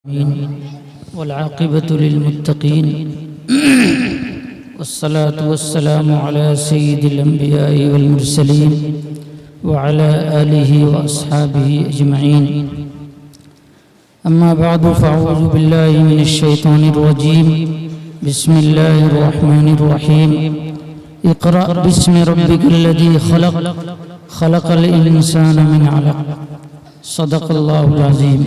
वल्आक़िबतु लिल्मुत्तक़ीन वस्सलातु वस्सलामु अला सय्यिदिल अंबिया'i वल मुरसलीन व अला आलिहि व अस्हाबिहि अजमईन। अम्मा बअदु फ़अऊज़ु बिल्लाहि मिनश शैतानिर रजीम। बिस्मिल्लाहिर रहमानिर रहीम। इक़रा बिस्मि रब्बिकल्लज़ी ख़लक़ ख़लक़ल इंसाना मिन अलक़। सदक़ल्लाहुल अज़ीम।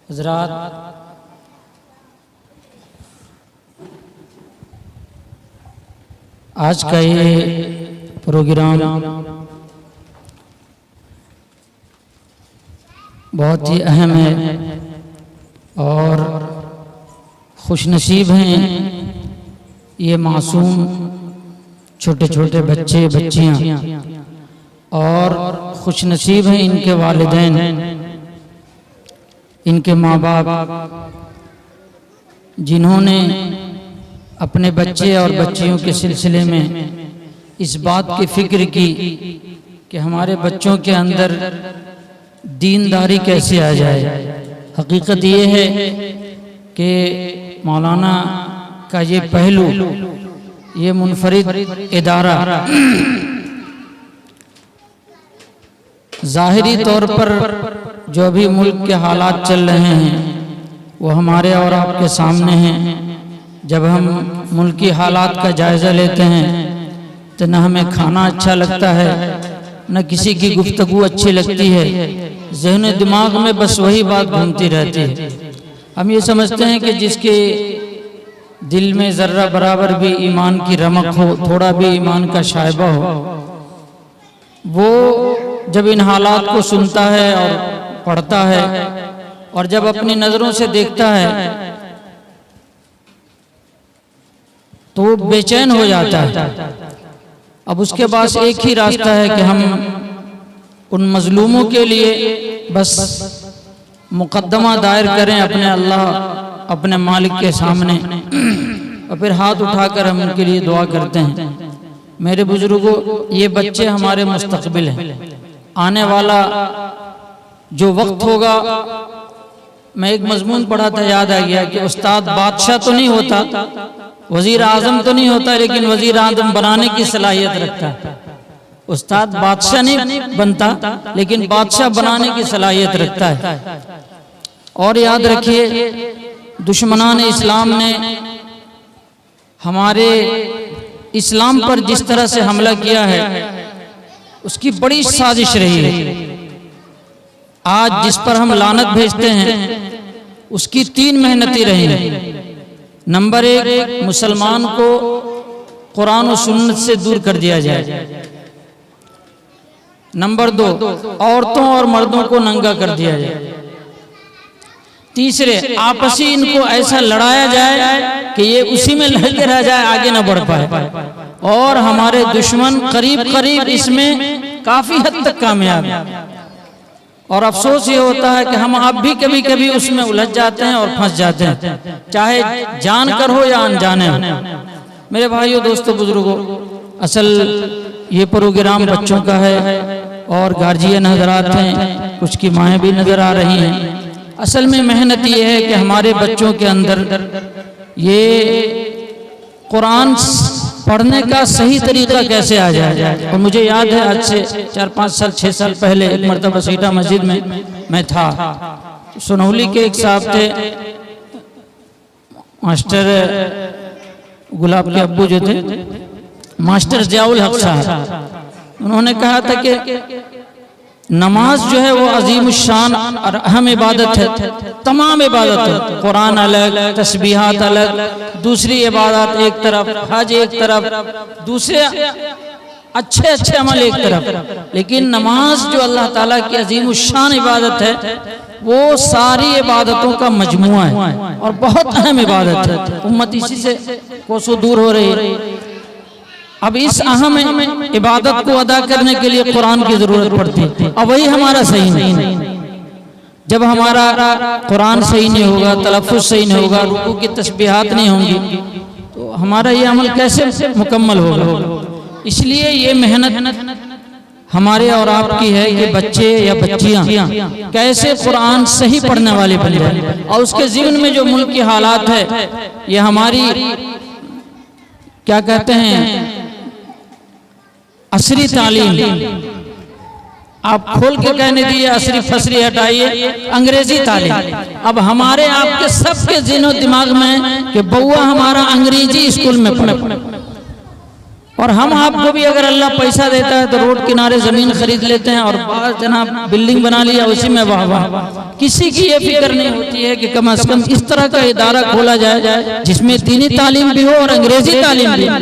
हज़रात, आज का ये प्रोग्राम बहुत ही अहम है और खुशनसीब हैं ये मासूम छोटे छोटे बच्चे बच्चियां, और खुशनसीब हैं इनके वालिदैन, इनके माँ बाप, जिन्होंने अपने बच्चे और बच्चियों के सिलसिले में इस बात की फिक्र की कि हमारे बच्चों के अंदर दीनदारी कैसे आ जाए। हकीकत ये है कि मौलाना का ये पहलू, ये मुनफरिद इदारा ज़ाहिरी तौर पर जो अभी मुल्क के हालात चल रहे हैं वो हमारे और आपके सामने हैं। जब हम मुल्की हालात का जायज़ा लेते हैं तो न हमें खाना अच्छा लगता है, न किसी की गुफ्तगू अच्छी लगती है, ज़हन दिमाग में बस वही बात घूमती रहती है। हम ये समझते हैं कि जिसके दिल में ज़र्रा बराबर भी ईमान की रमक हो, थोड़ा भी ईमान का शायबा हो, वो जब इन हालात को सुनता है और पढ़ता है और जब अपनी नज़रों से देखता है तो वो बेचैन हो जाता है। अब उसके पास एक ही रास्ता है कि हम उन मजलूमों के लिए बस मुकद्दमा दायर करें अपने अल्लाह, अपने मालिक के सामने, और फिर हाथ उठाकर हम उनके लिए दुआ करते हैं। मेरे बुजुर्गों, ये बच्चे हमारे मुस्तकबिल हैं। आने वाला जो वक्त होगा, मैं एक मजमून पढ़ा था, याद आ गया कि उस्ताद बादशाह तो नहीं होता, वजीर आजम तो नहीं होता, लेकिन वजीर आजम बनाने की सलाहियत रखता है। उस्ताद बादशाह नहीं बनता, लेकिन बादशाह बनाने की सलाहियत रखता है। और याद रखिए, दुश्मनान इस्लाम ने हमारे इस्लाम पर जिस तरह से हमला किया है, उसकी बड़ी साजिश रही है। आज जिस पर हम लानत भेजते हैं उसकी 3 मेहनती रही हैं। नंबर 1, मुसलमान को कुरान और सुन्नत से दूर कर दिया जाए। नंबर 2, औरतों और मर्दों को नंगा कर दिया जाए। तीसरे, आपसी इनको ऐसा लड़ाया जाए कि ये उसी में लड़ते रह जाए, आगे ना बढ़ पाए। और हमारे दुश्मन करीब करीब इसमें काफी हद तक कामयाब है। और अफसोस ये होता है कि हम अब भी कभी कभी उसमें उलझ जाते हैं और फंस जाते हैं, चाहे जानकर हो या अनजाने हो। मेरे भाइयों, दोस्तों, बुजुर्गों, असल ये प्रोग्राम बच्चों का है और गार्जियन हजरात हैं, कुछ की माएँ भी नजर आ रही हैं। असल में मेहनत ये है कि हमारे बच्चों के अंदर ये कुरान पढ़ने का सही तरीका कैसे आ जाए। और मुझे याद है, आज से 4-5 साल 6 साल पहले एक मरतबा सीटा मस्जिद में मैं था। सुनौली के एक साहब थे, मास्टर गुलाब के अब्बू जो थे, मास्टर ज़ियाउल हक साहब, उन्होंने कहा था कि नमाज जो है वो अजीम शान और अहम इबादत है। तमाम इबादत है, कुरान अलग, तस्बीहात अलग, दूसरी इबादत एक तरफ, हज एक तरफ, दूसरे अच्छे अच्छे अमल एक तरफ, लेकिन नमाज जो अल्लाह ताला की अजीम शान इबादत है, वो सारी इबादतों का मजमुआ है और बहुत अहम इबादत है। उम्मत इसी से कोसों दूर हो रही है। अब इस अहम इबादत को अदा करने के लिए कुरान की जरूरत पड़ती है, और वही हमारा सही नहीं है। जब हमारा कुरान सही नहीं होगा, तलफ़्फ़ुज़ सही नहीं होगा, रुकू की तस्बीहात नहीं होंगी, तो हमारा ये अमल कैसे मुकम्मल होगा। इसलिए ये मेहनत हमारे और आपकी है कि बच्चे या बच्चियां कैसे कुरान सही पढ़ने वाले बन जाए। और उसके जीवन में जो मुल्क की हालात है, ये हमारी क्या कहते हैं असरी तालीम, आप खोल के कहने दिए असरी फसरी हटाइए, अंग्रेजी तालीम। अब हमारे आपके सबके ज़हन दिमाग में कि बउआ हमारा अंग्रेजी स्कूल में पढ़े, और हम आपको भी अगर अल्लाह पैसा देता है तो रोड किनारे जमीन खरीद लेते हैं और बाहर जनाब बिल्डिंग बना लिया, उसी में वाह वाह। किसी की ये फिक्र नहीं होती है कि कम से कम इस तरह का इदारा खोला जाए जिसमें दीनी तालीम भी हो और अंग्रेजी तालीम भी हो।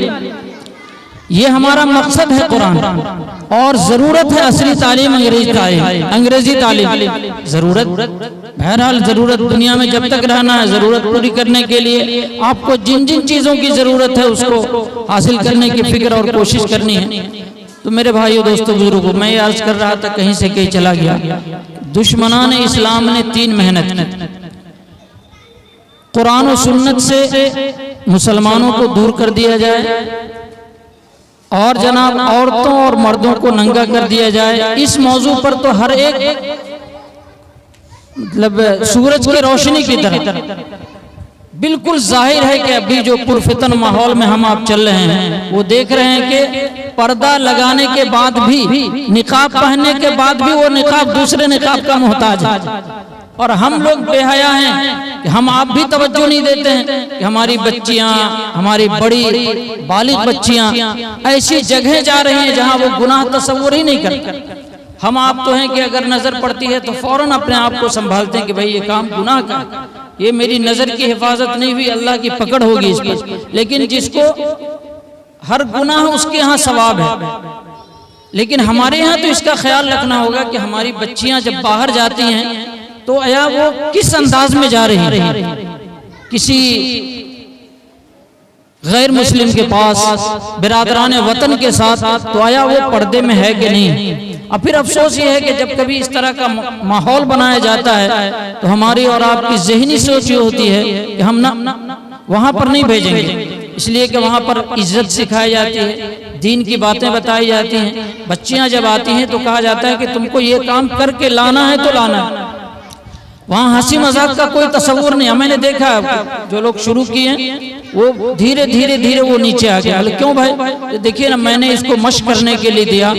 ये हमारा मकसद है कुरान, और जरूरत है असली तालीम अंग्रेजी तालीम जरूरत, बहरहाल जरूरत दुनिया में जब तक रहना है, जरूरत पूरी करने के लिए आपको जिन जिन चीजों की जरूरत है उसको हासिल करने की फिक्र और कोशिश करनी है। तो मेरे भाइयों दोस्तों बुजुर्गों, मैं ये अर्ज कर रहा था कहीं से कहीं चला गया। दुश्मनान इस्लाम ने 3 मेहनत की, कुरान और सुन्नत से मुसलमानों को दूर कर दिया जाए और जनाब औरतों और मर्दों को नंगा कर दिया जाए। इस मौजू पर तो हर एक मतलब सूरज की रोशनी की तरह बिल्कुल जाहिर है कि अभी जो पुरफितन माहौल में हम आप चल रहे हैं, वो देख रहे हैं कि पर्दा लगाने के बाद भी, निकाब पहनने के बाद भी वो निकाब दूसरे निकाब का मोहताज है। और हम लोग बेहया हैं कि हम आप भी तवज्जो नहीं देते हैं कि हमारी बच्चियां, हमारी बड़ी बालिग बच्चियां ऐसी जगह जा रही हैं जहां वो गुनाह तस्वुर ही नहीं करते। हम आप तो हैं कि अगर नजर पड़ती है तो फौरन अपने आप को संभालते हैं कि भाई ये काम गुनाह का, ये मेरी नजर की हिफाजत नहीं हुई, अल्लाह की पकड़ होगी इस पर। लेकिन जिसको हर गुनाह उसके यहाँ सवाब है, लेकिन हमारे यहाँ तो इसका ख्याल रखना होगा कि हमारी बच्चियां जब बाहर जाती हैं तो आया वो किस अंदाज में जा रही है, किसी गैर मुस्लिम के पास, बिरादरान वतन के साथ, तो आया वो पर्दे में है कि नहीं। और फिर अफसोस ये है कि जब कभी इस तरह का माहौल बनाया जाता है तो हमारी और आपकी ज़हनी सोच ये होती है कि हम ना वहां पर नहीं भेजेंगे, इसलिए कि वहां पर इज्जत सिखाई जाती है, दीन की बातें बताई जाती हैं। बच्चियां जब आती हैं तो कहा जाता है कि तुमको ये काम करके लाना है तो लाना है। वहाँ हंसी मजाक का कोई तस्वुर नहीं। मैंने देखा जो लोग शुरू किए वो धीरे धीरे धीरे वो नीचे आ गया। क्यों भाई? देखिए ना, मैंने इसको मश्क करने के लिए दिया,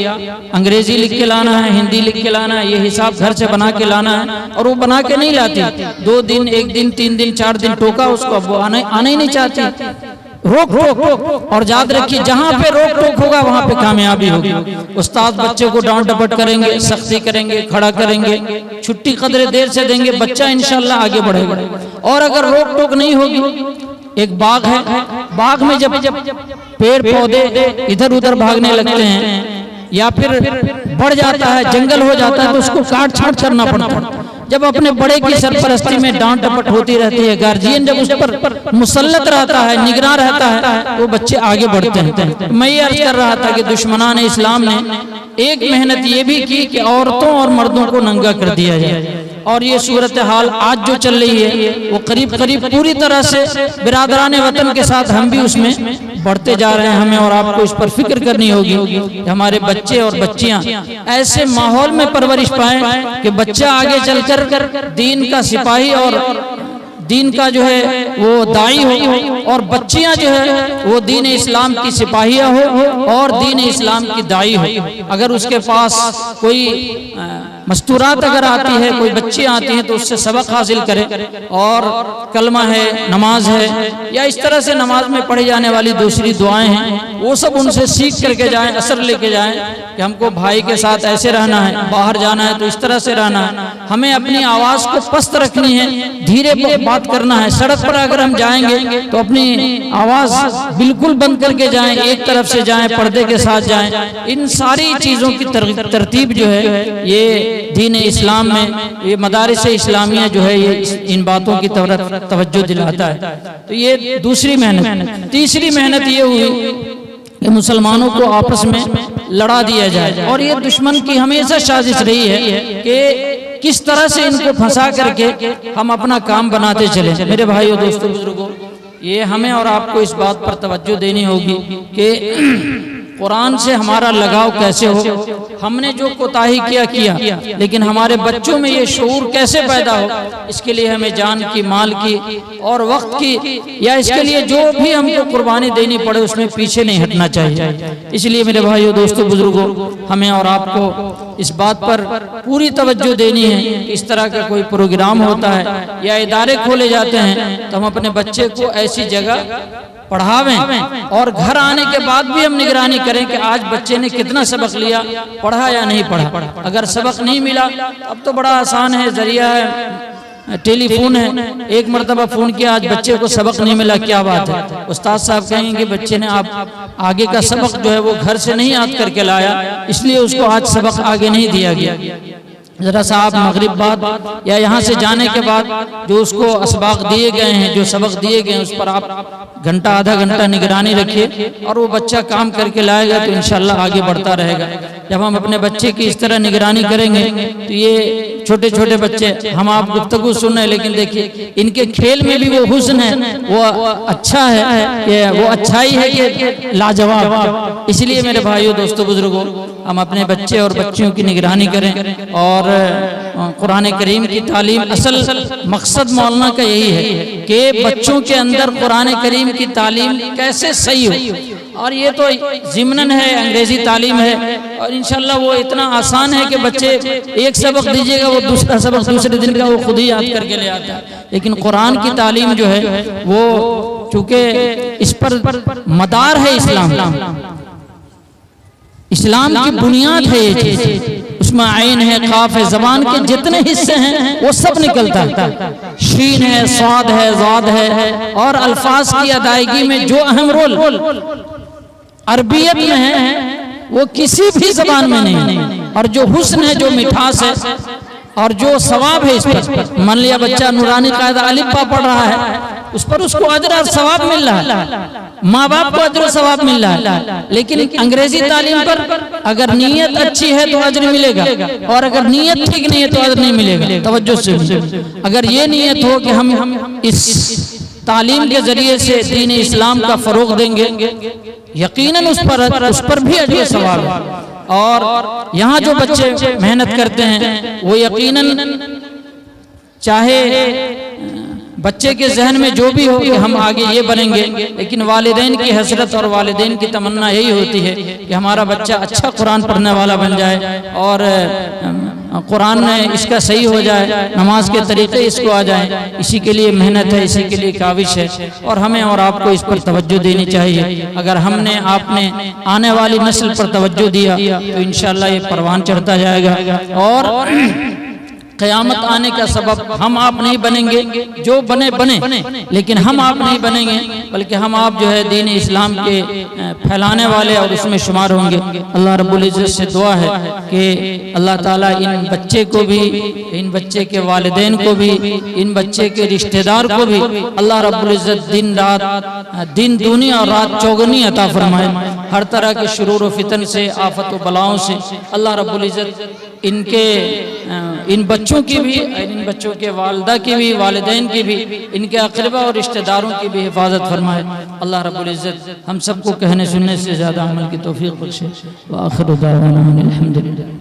अंग्रेजी लिख के लाना है, हिंदी लिख के लाना है, ये हिसाब घर से बना के लाना है, और वो बना के नहीं लाती। 2 दिन, 1 दिन, 3 दिन, 4 दिन टोका उसको, अब वो आने ही नहीं चाहती। रोक टोक, और याद रखिए जहाँ पे रोक टोक होगा वहाँ पे कामयाबी होगी। उस्ताद बच्चे को डांट डपट करेंगे, सख्ती करेंगे, खड़ा करेंगे, छुट्टी कदरे देर से देंगे, बच्चा इंशाल्लाह आगे बढ़ेगा। और अगर रोक टोक नहीं होगी, एक बाग है, बाग में जब पेड़ पौधे इधर उधर भागने लगते हैं या फिर बढ़ जाता है, जंगल हो जाता है, तो उसको काट छाट करना पड़ता है। जब अपने बड़े की सरपरस्ती में डांट डपट होती रहती है, गार्जियन जब उस पर मुसल्लत रहता है, निगरान रहता है, तो बच्चे आगे बढ़ते हैं। मैं ये अर्ज कर रहा था कि दुश्मनान इस्लाम ने एक मेहनत ये भी की कि औरतों और मर्दों को नंगा कर दिया जाए। और ये सूरत हाल आज जो चल रही है वो करीब करीब पूरी तरह से बिरादरान वतन के साथ हम भी उसमें बढ़ते जा रहे हैं। हमें और आपको इस पर फिक्र करनी होगी कि हमारे बच्चे और बच्चियां ऐसे माहौल में परवरिश पाएं कि बच्चा आगे चलकर दीन का सिपाही और दीन का जो है वो दाई हो, और बच्चियां जो है वो दीन इस्लाम की सिपाहियां हो और दीन इस्लाम की दाई हो। अगर उसके पास कोई मस्तूरात अगर आती है, कोई बच्ची आती हैं, तो उससे सबक हासिल करें, और कलमा है, नमाज है, या इस तरह से नमाज में पढ़ी जाने वाली दूसरी दुआएं हैं, वो सब उनसे सीख करके जाएं, असर लेके जाएं कि हमको भाई के साथ ऐसे रहना है, बाहर जाना है तो इस तरह से रहना है, हमें अपनी आवाज़ को पस्त रखनी है, धीरे बात करना है। सड़क पर अगर हम जाएंगे तो अपनी आवाज़ बिल्कुल बंद करके जाएं, एक तरफ से जाएं, पर्दे के साथ जाएं। इन सारी चीज़ों की तरतीब जो है ये दीन इस्लाम में, ये मदारिस इस्लामिया जो है ये इन बातों की तरफ तवज्जो दिलाता है। तो ये दूसरी मेहनत। तीसरी मेहनत ये हुई कि मुसलमानों को आपस में लड़ा दिया जाए, और ये दुश्मन की हमेशा साजिश रही है कि किस तरह से इनको फंसा करके हम अपना काम बनाते चले। मेरे भाइयों दोस्तों बुजुर्गों, ये हमें और आपको इस बात पर तवज्जो देनी होगी कि कुरान से हमारा लगाव कैसे हो, हमने जो कोताही किया, लेकिन हमारे बच्चों में ये शऊर कैसे पैदा हो, इसके लिए हमें जान की, माल की और वक्त की, या इसके लिए जो भी हमको कुर्बानी देनी पड़े उसमें पीछे नहीं हटना चाहिए। इसलिए मेरे भाइयों, दोस्तों, बुजुर्गों, हमें और आपको इस बात पर पूरी तवज्जो देनी है कि इस तरह का कोई प्रोग्राम होता है या इदारे खोले जाते हैं तो हम अपने बच्चे को ऐसी जगह पढ़ावें और घर आने के बाद भी हम निगरानी करें कि आज बच्चे ने कितना सबक लिया, पढ़ा या नहीं पढ़ा। अगर सबक नहीं मिला अब तो बड़ा आसान है, जरिया है, टेलीफोन है, एक मरतबा फोन किया, आज बच्चे को सबक नहीं मिला, क्या बात है, उस्ताद साहब कहेंगे बच्चे ने आप आगे का सबक जो है वो घर से नहीं याद करके लाया, इसलिए उसको आज सबक आगे नहीं दिया गया। जरा सा आप मगरिब बाद या यहाँ से जाने के बाद जो उसको असबाक दिए गए हैं, जो सबक दिए गए हैं, उस पर आप घंटा आधा घंटा निगरानी रखिए और वो बच्चा काम करके लाएगा तो इंशाल्लाह आगे बढ़ता रहेगा। जब हम अपने बच्चे की इस तरह निगरानी करेंगे तो ये छोटे छोटे बच्चे, हम आप गुफ्तगू सुन रहे हैं लेकिन देखिए इनके खेल में भी वो हुस्न है, वो अच्छा है, वो अच्छाई है कि लाजवाब। इसलिए मेरे भाइयों, दोस्तों, बुजुर्गों, हम अपने बच्चे और बच्चियों की निगरानी करें और कुरान करीम की तालीम, असल मकसद मौलाना का यही है कि बच्चों के अंदर कुरान करीम की तालीम कैसे सही हो। और ये तो ज़िम्नन है, अंग्रेजी तालीम है और इंशाल्लाह वो इतना आसान है कि बच्चे एक सबक दीजिएगा वो दूसरा सबक दूसरे दिन का वो खुद ही याद करके ले आता है। लेकिन कुरान की तालीम जो है वो चूँकि इस पर मदार है, इस्लाम की बुनियाद है ये चीज, उसमें आइन है, काफ है, जबान के जितने हिस्से हैं वो सब निकलता है, शीन है, स्वाद है, ज़ाद है और अल्फाज की अदायगी में जो अहम रोल अरबियत में है वो किसी भी जबान में नहीं। और जो हुस्न है, जो मिठास है और जो सवाब है, इस पर मान लिया बच्चा नूरानी कायदा अलिफ बा पढ़ रहा है, उस पर उसको अजर और सवाब मिल रहा है, माँ बाप को अजर और सवाब मिल रहा है। लेकिन अंग्रेजी तालीम पर अगर नीयत अच्छी है तो अजर मिलेगा और अगर नीयत ठीक नहीं है तो अजर नहीं मिलेगा। तवज्जो से, अगर ये नीयत हो कि हम इस तालीम के जरिए से दीन इस्लाम का फरोग देंगे, यकीनन उस पर भी अजर सवाब है। और यहाँ जो बच्चे मेहनत करते हैं वो यकीनन, चाहे बच्चे के जहन में जो भी हो कि हम आगे ये बनेंगे, लेकिन वालिदैन की हसरत और वालिदैन की तमन्ना यही होती है कि हमारा बच्चा अच्छा कुरान पढ़ने वाला बन जाए और कुरान में इसका सही हो जाए, नमाज के तरीके इसको आ जाए। इसी के लिए मेहनत है, इसी के लिए काविश है और हमें और आपको इस पर तवज्जो देनी चाहिए। अगर हमने आपने आने वाली नस्ल पर तवज्जो दिया तो इंशाअल्लाह ये परवान चढ़ता जाएगा और क़यामत आने का सबब हम आप नहीं बनेंगे, जो बने, लेकिन हम आप नहीं बनेंगे बल्कि हम आप जो है दीन इस्लाम के फैलाने वाले और उसमें शुमार होंगे। अल्लाह रब्बुल इज़्ज़त से दुआ है कि अल्लाह ताला इन बच्चे को भी, इन बच्चे के वालिदैन को भी, इन बच्चे के रिश्तेदार को भी अल्लाह रब्बुल इज़्ज़त दिन दूनी और रात चौगुनी अता फरमाए। हर तरह के शुरूर व फितन से, आफत व बलाओं से अल्लाह रब्बुल इज़्ज़त इन बच्चों की भी, इन बच्चों के वालिदा की भी, वालिदैन की भी, इनके अक़रबा और रिश्तेदारों की भी हिफाजत फरमाए। अल्लाह रब्बुल इज़्ज़त हम सबको कहने सुनने से ज़्यादा अमल की तौफीक बख्शे। व आखिरु दावाना अनिल हम्दुलिल्लाह।